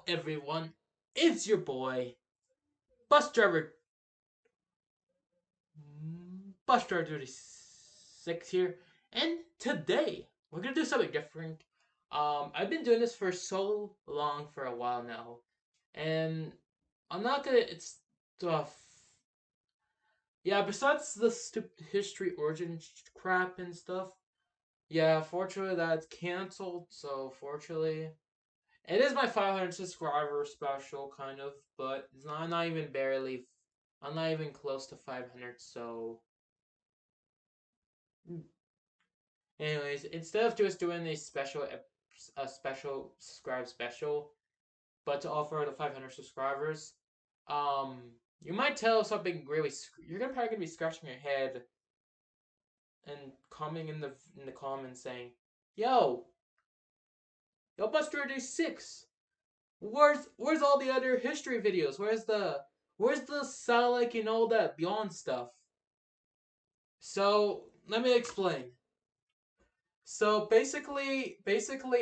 everyone? It's your boy, Bus Driver, Bus Driver 36 here, and today we're gonna do something different. I've been doing this for so long, for a while now, and I'm not gonna. It's stuff. Yeah, besides the stupid history origin crap and stuff. Yeah, fortunately that's canceled. So fortunately, it is my 500 subscriber special, kind of, but it's not. I'm not even barely. I'm not even close to 500. So, anyways, instead of just doing a special subscribe special, but to offer the 500 subscribers, um, you might tell something really. You're gonna probably gonna be scratching your head and commenting in the comments saying, "Yo, yo, Buster Day 6. Where's all the other history videos? Where's the Sonic and all that Beyond stuff?" So let me explain. So basically,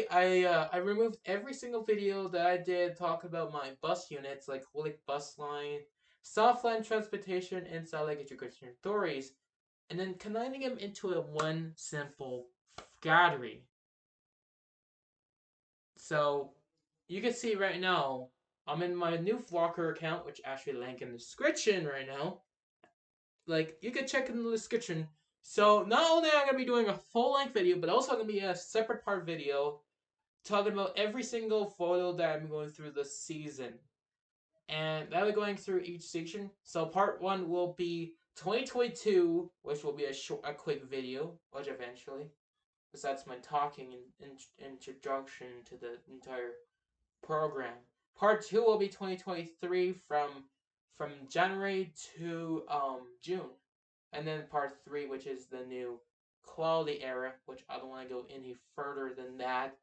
I removed every single video that I did talk about my bus units, like Holik Bus Line, Soft Line Transportation, and Satellite Education Authorities, and then combining them into a one simple gallery. So you can see right now, I'm in my new Flickr account, which actually link in the description right now. Like, you can check in the description. So not only am I gonna be doing a full length video, but also gonna be a separate part video talking about every single photo that I'm going through this season. And that'll be going through each section. So part one will be 2022, which will be a quick video, which eventually, besides my talking and introduction to the entire program. Part two will be 2023 from January to June, and then part three, which is the new quality era, which I don't want to go any further than that.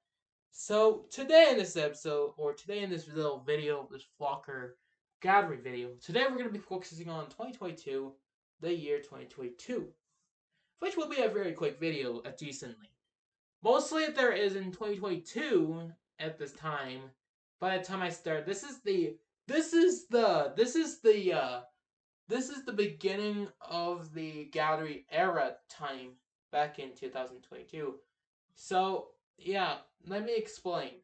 So today in this episode, or today in this little video, this Flocker Gallery video, today we're going to be focusing on 2022, the year 2022, which will be a very quick video, decently. Mostly there is in 2022 at this time. By the time I start, this is the beginning of the gallery era time back in 2022. So yeah, let me explain.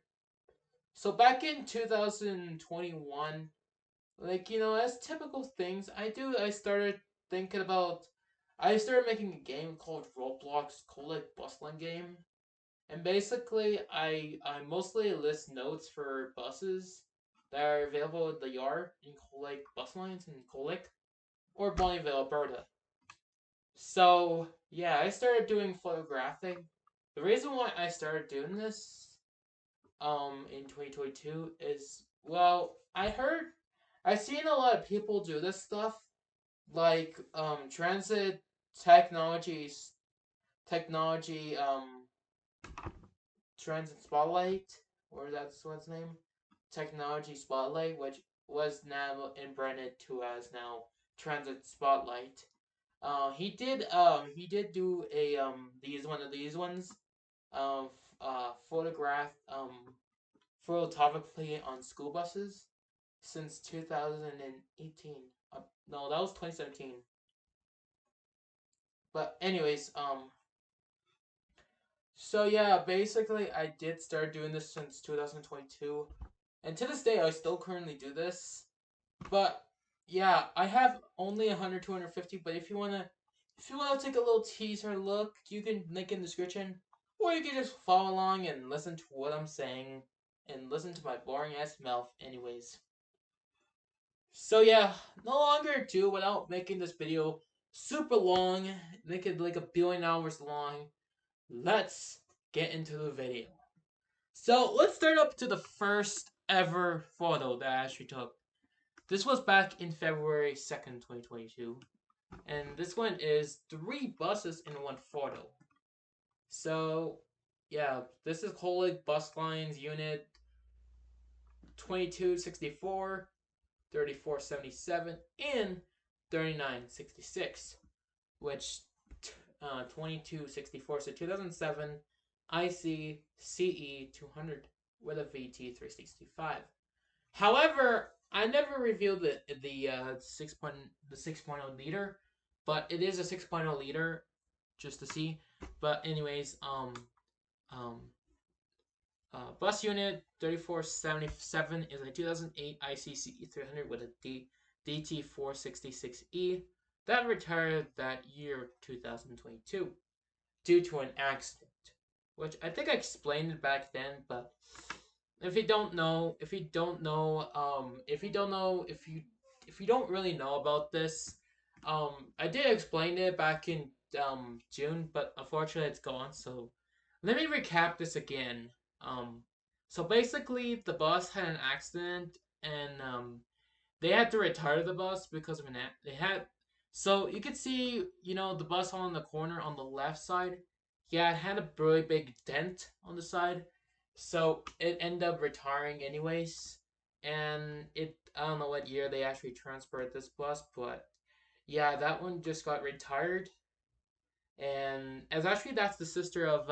So back in 2021, like, as typical things I started thinking about. I started making a game called Roblox, called like Bustling Game. And basically, I mostly list notes for buses that are available in the yard in Colic bus lines in Colic or Bonneville, Alberta. So yeah, I started doing photographing. The reason why I started doing this in 2022 is, well, I've seen a lot of people do this stuff, like transit technologies technology Transit Spotlight, or that's what's name, Technology Spotlight, which was now branded to as now Transit Spotlight. He did do a one of these ones, photograph photographically on school buses since 2018. No, that was 2017. But anyways, so yeah, basically I did start doing this since 2022. And to this day I still currently do this. But yeah, I have only 100, 250, but if you wanna take a little teaser look, you can link in the description. Or you can just follow along and listen to what I'm saying and listen to my boring ass mouth anyways. So yeah, no longer ado without making this video super long, make it like a billion hours long. Let's get into the video. So let's start up to the first ever photo that I actually took. This was back in February 2nd, 2022. And this one is 3 buses in one photo. So yeah, this is Colic Bus Lines Unit 2264, 3477, and 3966. Which 2264, so 2007 IC CE 200 with a VT 365. However, I never revealed the 6.0 liter, but it is a 6.0 liter just to see. But anyways, um, bus unit 3477 is a 2008 ICCE 300 with a DT466E that retired that year 2022 due to an accident, which I think I explained it back then. But if you don't know, if you don't really know about this, I did explain it back in June, but unfortunately it's gone. So let me recap this again. Um, so basically, the bus had an accident, and they had to retire the bus because of they had. So you could see, the bus on the corner on the left side. Yeah, it had a really big dent on the side, so it ended up retiring anyways. And I don't know what year they actually transferred this bus, but yeah, that one just got retired. And as actually that's the sister of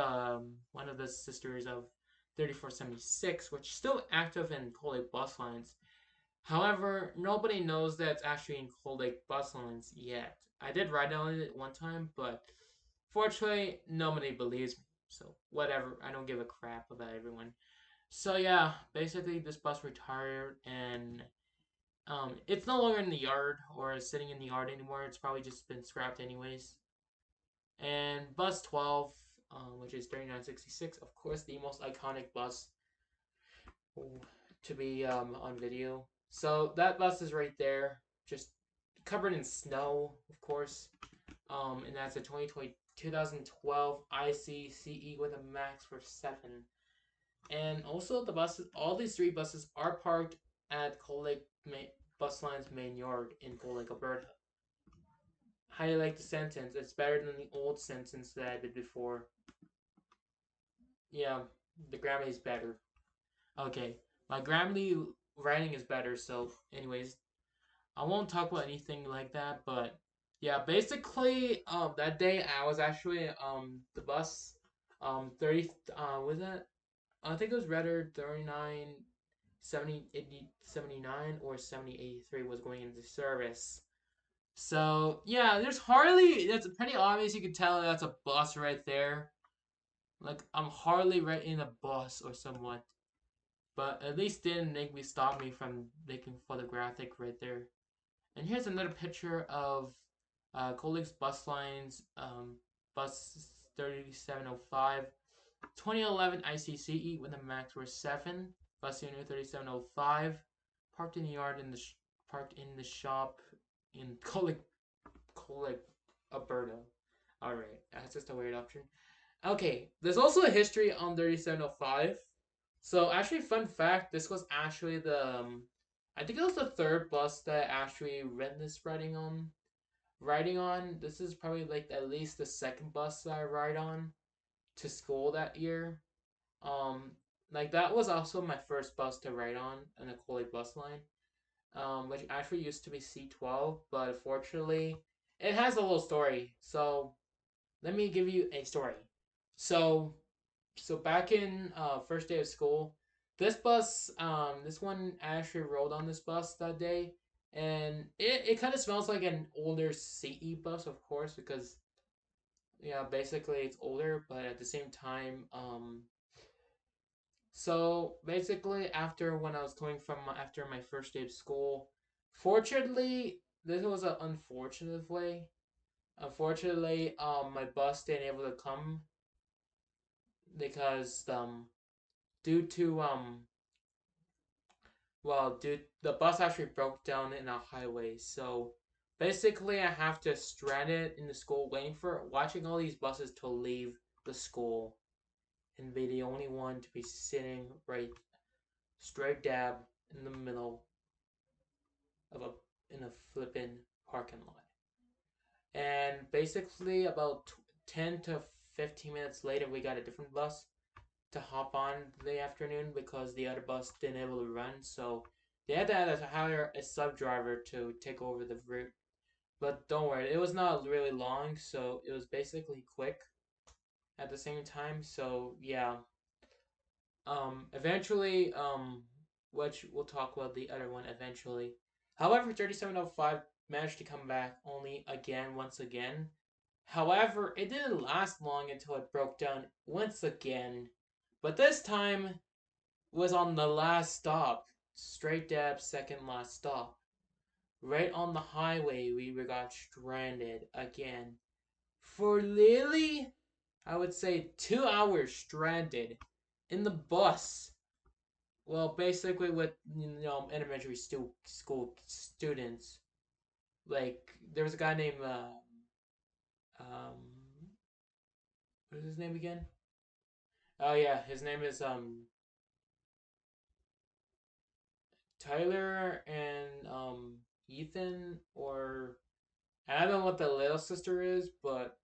one of the sisters of 3476, which is still active in Coley bus lines. However, nobody knows that it's actually in Cold Lake bus lines yet. I did write on it one time, but fortunately, nobody believes me. So, whatever. I don't give a crap about everyone. So, yeah, basically, this bus retired, and it's no longer in the yard or sitting in the yard anymore. It's probably just been scrapped, anyways. And bus 12, which is 3966, of course, the most iconic bus to be on video. So that bus is right there, just covered in snow, of course. And that's a 2012 ICCE with a max for 7. And also the buses, all these 3 buses are parked at Cold Lake Bus Line's main yard in Cold Lake, Alberta. How do you like the sentence? It's better than the old sentence that I did before. Yeah, the grammar is better. Okay, my Grammarly writing is better. So, anyways, I won't talk about anything like that. But yeah, basically, that day I was actually the bus, 30 was that? I think it was rather 39, 70, 80, 79 or 7083 was going into service. So yeah, there's hardly. That's pretty obvious. You can tell that's a bus right there. Like I'm hardly right in a bus or somewhat. But at least didn't make me stop me from making photographic right there. And here's another picture of Colex Bus Lines, bus 3705, 2011 ICCE with a max for 7, bus unit 3705, parked in the yard parked in the shop in Colex, Alberta. All right, that's just a weird option. Okay, there's also a history on 3705. So actually, fun fact: this was actually I think it was the third bus that I actually read this writing on. Riding on. This is probably like at least the second bus that I ride on to school that year. Um, like that was also my first bus to ride on the Coley bus line. Which actually used to be C12, but unfortunately, it has a little story. So let me give you a story. So back in first day of school, this one actually rode on this bus that day, and it kind of smells like an older CE bus, of course, because yeah, basically it's older, but at the same time, so basically after when I was coming from after my first day of school, fortunately this was an unfortunate way. Unfortunately, my bus didn't able to come because due to dude, the bus actually broke down in a highway. So basically, I have to strand it in the school, watching all these buses to leave the school, and be the only one to be sitting right straight dab in the middle of a flippin' parking lot. And basically, about 10 to 15 minutes later, we got a different bus to hop on the afternoon because the other bus didn't able to run. So they had to hire a sub driver to take over the route. But don't worry, it was not really long, so it was basically quick at the same time. So yeah, eventually, which we'll talk about the other one eventually. However, 3705 managed to come back only again, once again. However, it didn't last long until it broke down once again. But this time was on the last stop. Straight dab, second last stop. Right on the highway, we got stranded again. For Lily, I would say 2 hours stranded in the bus. Well, basically with elementary school students. Like there was a guy named um what is his name again? Oh yeah, his name is Tyler and Ethan, or I don't know what the little sister is, but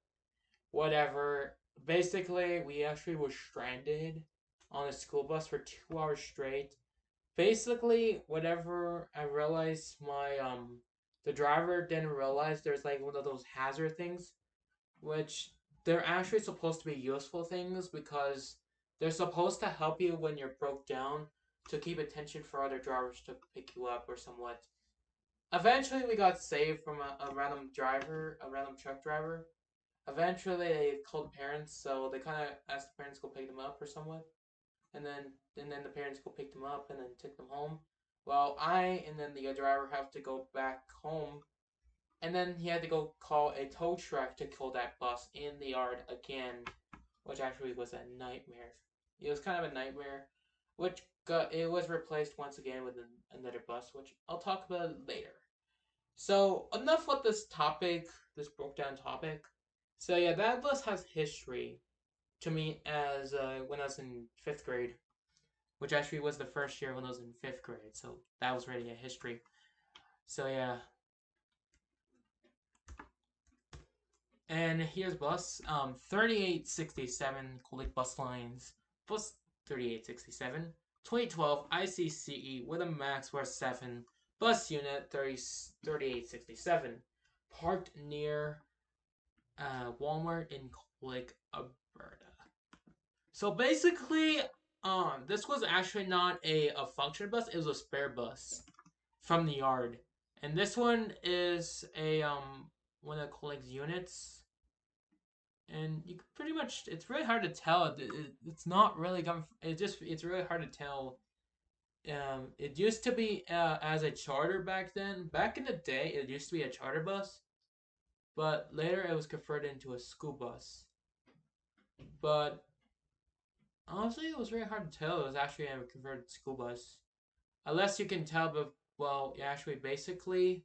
whatever. Basically, we actually were stranded on a school bus for 2 hours straight. Basically, whatever I realized, my the driver didn't realize there's like one of those hazard things, which they're actually supposed to be useful things because they're supposed to help you when you're broke down to keep attention for other drivers to pick you up or somewhat. Eventually, we got saved from a random driver, a random truck driver. Eventually, they called parents, so they kind of asked the parents to go pick them up or somewhat, and then the parents go pick them up and then take them home. Well, I and then the driver have to go back home, and then he had to go call a tow truck to kill that bus in the yard again, which actually was a nightmare. It was kind of a nightmare, which it was replaced once again with another bus, which I'll talk about later. So enough with this topic, this broke down topic. So yeah, that bus has history to me as when I was in fifth grade, which actually was the first year when I was in fifth grade. So that was really a history. So yeah, and here's bus 3867 Colik Bus Lines, bus 3867, 2012 ICCE with a max worth 7, bus unit 3867, parked near Walmart in Colik, Alberta. So basically, this was actually not a function bus, it was a spare bus from the yard. And this one is a one of the Colik's units, and you can pretty much, it's really hard to tell. It's not really it's really hard to tell. It used to be as a charter back then. Back in the day, it used to be a charter bus, but later it was converted into a school bus. But honestly, it was really hard to tell it was actually a converted school bus, unless you can tell. But well, actually, basically,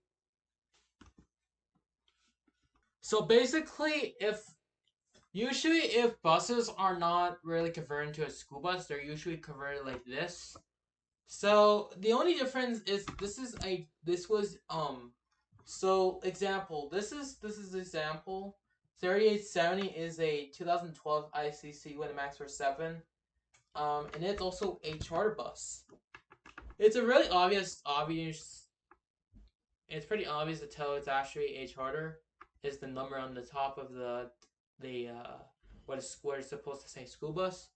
so basically, if buses are not really converted into a school bus, they're usually converted like this. So the only difference is this was so example, this is example. 3870 is a 2012 ICC with a max for 7. And it's also a charter bus. It's a really obvious it's pretty obvious to tell it's actually a charter. Is the number on the top of the what is supposed to say school bus,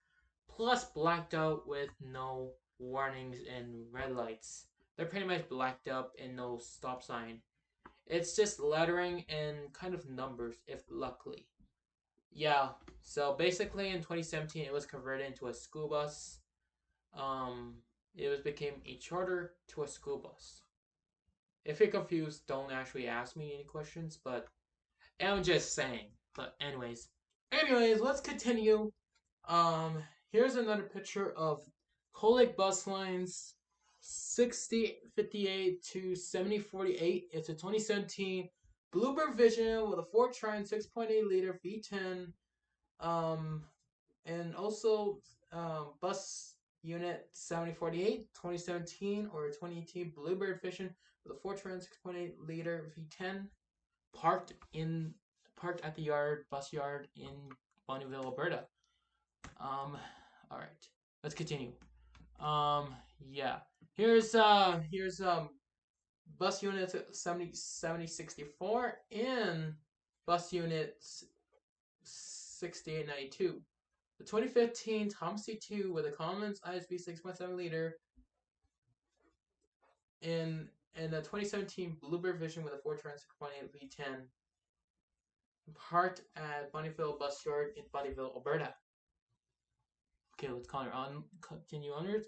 plus blacked out with no warnings and red lights. They're pretty much blacked up and no stop sign. It's just lettering and kind of numbers, if luckily. Yeah. So basically, in 2017, it was converted into a school bus. Um, became a charter to a school bus. If you're confused, don't actually ask me any questions, but I'm just saying. But anyways, let's continue. Here's another picture of Colic bus lines 6058 to 7048. It's a 2017 Bluebird Vision with a 4-trin 6.8 liter V10. And also bus unit 7048 2017 or 2018 Bluebird Vision with a 4-trin 6.8 liter V10, parked at the bus yard in Bonneville, Alberta. All right, let's continue. Yeah. Here's bus unit 7064 in bus unit 6892. The 2015 Tom C2 with a Commons ISB 6.7 liter in the 2017 Bluebird Vision with a 4-turn 6.8 V10, parked at Bonnyville Bus Yard in Bonnyville, Alberta. Okay, let's continue onwards.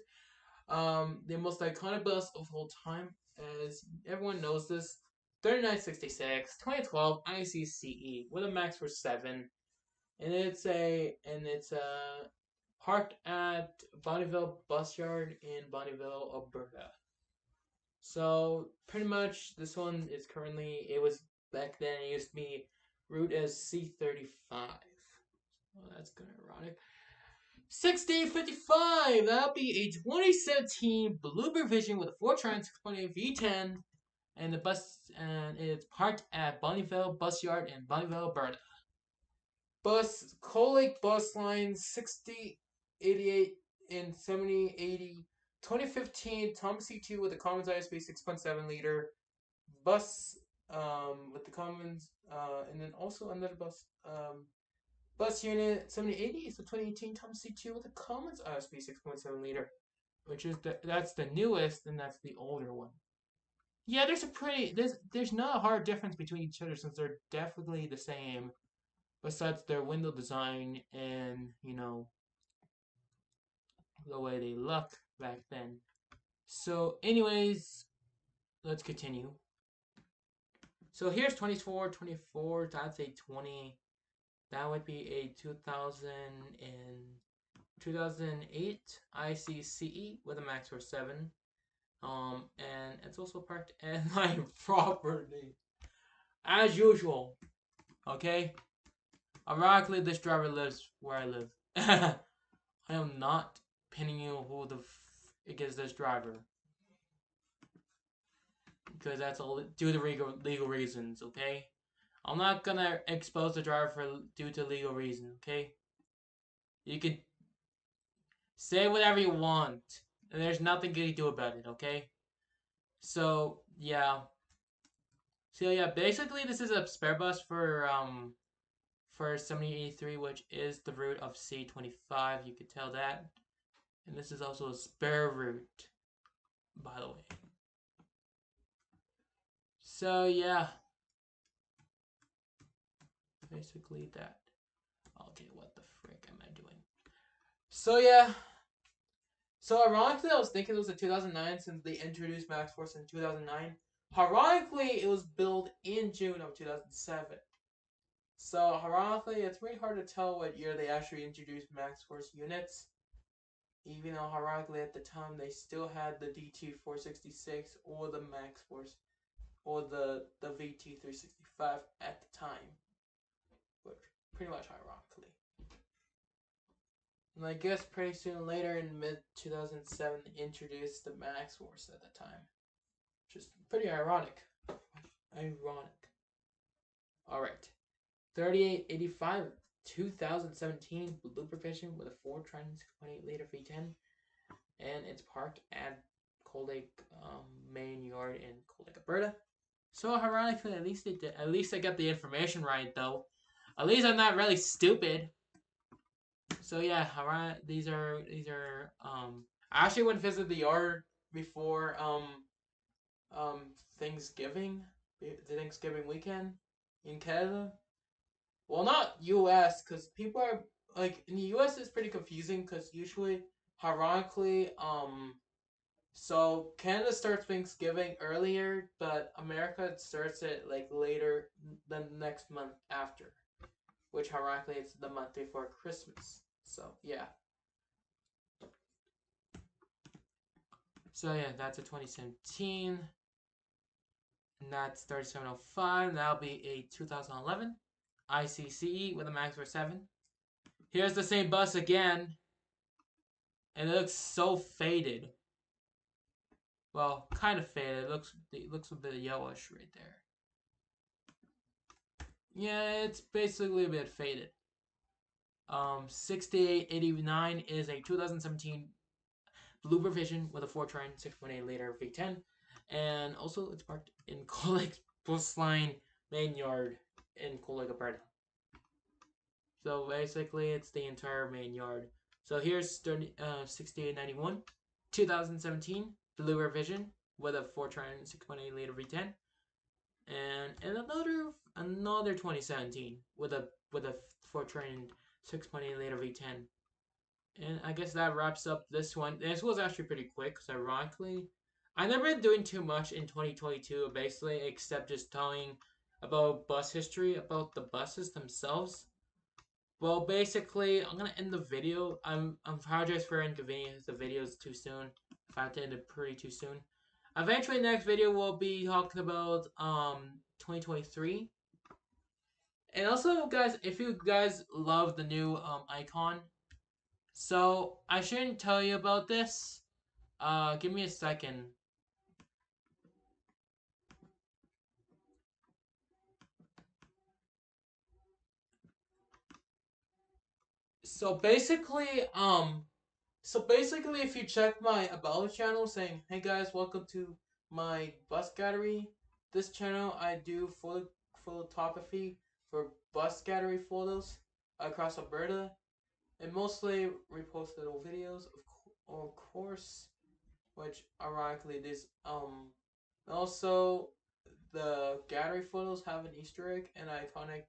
The most iconic bus of all time, as everyone knows this, 3966 2012 ICCE with a max for 7, and it's parked at Bonnyville Bus Yard in Bonnyville, Alberta. So pretty much this one is currently, it was back then, it used to be route as C35. Well, that's kind of ironic. 6055, that'll be a 2017 Bluebird Vision with a 4-turn 6.8 V10, and the bus, and it's parked at Bonnyville Bus Yard in Bonnyville, Alberta. Coal Lake Bus Line 6088 and 7080, 2015 Thomas C2 with a Commons ISP 6.7 liter bus, with the Commons, and then also another bus unit 7080 is the 2018 Thomas C2 with a Commons ISP 6.7 liter, which is that's the newest, and that's the older one. Yeah, there's not a hard difference between each other, since they're definitely the same, besides their window design and, the way they look back then. So anyways, let's continue. So here's 24, that's a 20. That would be a 2008 ICCE with a max for 7. And it's also parked at my property, as usual. Okay. Ironically, this driver lives where I live. I am not pinning you who the it is this driver, because that's all due to legal reasons. Okay. I'm not gonna expose the driver due to legal reasons. Okay. You can say whatever you want, and there's nothing you can do about it. Okay. So yeah. So yeah, basically this is a spare bus for 7083, which is the route of C25. You could tell that. And this is also a spare route, by the way. So yeah. Basically that. Okay, what the frick am I doing? So yeah. So ironically, I was thinking it was a 2009 since they introduced Max Force in 2009. Ironically, it was built in June of 2007. So ironically, it's really hard to tell what year they actually introduced Max Force units. Even though ironically at the time they still had the DT466 or the Max Force or the VT365 at the time. But pretty much ironically. And I guess pretty soon later in mid 2007 they introduced the Max Force at the time. Which is pretty ironic. Alright. 3885 2017 Bluebird Vision with a 4-turn 6.8 liter V10. And it's parked at Coal Lake main yard in Coal Lake, Alberta. So ironically, at least I got the information right, though. At least I'm not really stupid. So yeah, these are I actually went to visit the yard before Thanksgiving, the Thanksgiving weekend in Canada. Well, not U.S. because people are like in the U.S. it's pretty confusing because usually, ironically, so Canada starts Thanksgiving earlier, but America starts it like later the next month after, which ironically it's the month before Christmas. So yeah. So yeah, that's a 2017. And that's 3705. That'll be a 2011 ICCE with a max for 7. Here's the same bus again. And it looks so faded. Well, kind of faded. It looks a bit yellowish right there. Yeah, it's basically a bit faded. 6889 is a 2017 Bluebird Vision with a 4-turn 6.8 liter V10. And also it's parked in Coal Lake Bus Line main yard in Coal Lake, Alberta. So basically it's the entire main yard. So here's 6891 2017 Bluebird Vision with a Fortran 6.8 liter V10, and another 2017 with a Fortran 6.8 liter V10. And I guess that wraps up this one. This was actually pretty quick, because ironically, I never been doing too much in 2022, basically, except just telling about bus history, about the buses themselves. Well, basically, I'm gonna end the video. I'm apologize for inconvenience. The video is too soon. If I have to end it pretty too soon. Eventually, next video we'll be talking about 2023. And also, guys, if you guys love the new icon, so I shouldn't tell you about this. Give me a second. So basically, if you check my about channel saying, "Hey guys, welcome to my bus gallery," this channel I do photography for bus gallery photos across Alberta, and mostly repost little videos, of course, which ironically this also the gallery photos have an Easter egg and iconic,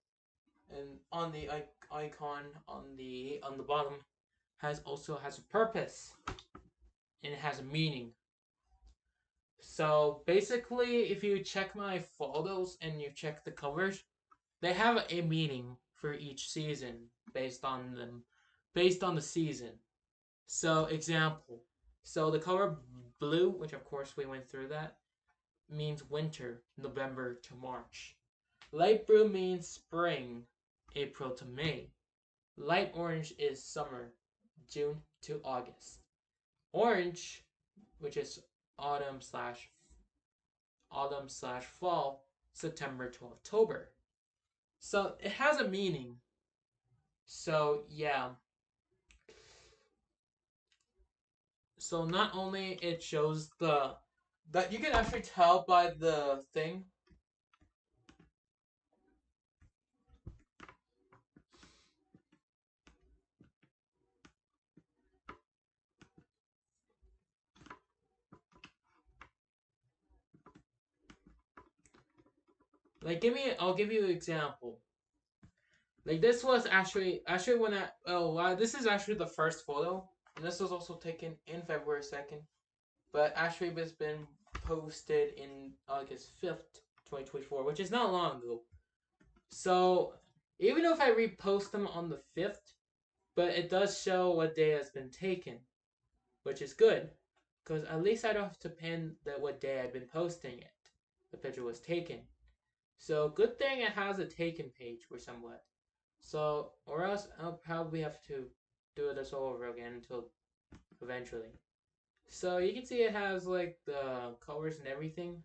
and on the icon on the bottom has a purpose and it has a meaning. So basically, if you check my photos and you check the covers, they have a meaning for each season based on the season. So example, so the color blue, which of course we went through that, means winter, November to March. Light blue means spring, April to May. Light orange is summer, June to August. Orange, which is autumn slash fall, September to October. So it has a meaning. So yeah. So not only it shows the that you can actually tell by the thing. Like I'll give you an example. Like this was actually when this is actually the first photo, and this was also taken in February 2nd, but actually it's been posted in August 5th, 2024, which is not long ago. So even if I repost them on the 5th, but it does show what day has been taken, which is good, because at least I don't have to pin that what day I've been posting it. The picture was taken. So good thing it has a taken page or somewhat. So, or else I'll probably have to do this all over again until eventually. So you can see it has like the colors and everything,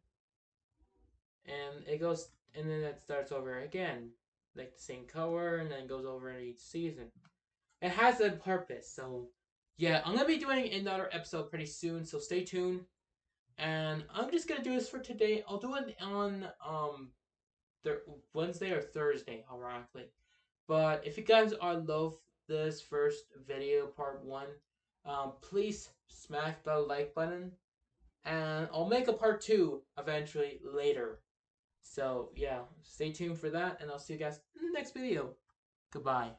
and it goes, and then it starts over again, like the same color, and then goes over in each season. It has a purpose. So yeah, I'm gonna be doing another episode pretty soon. So stay tuned. And I'm just gonna do this for today. I'll do it on Wednesday or Thursday, ironically. But if you guys love this first video, part one, please smash the like button, and I'll make a part two eventually later. So yeah, stay tuned for that, and I'll see you guys in the next video. Goodbye.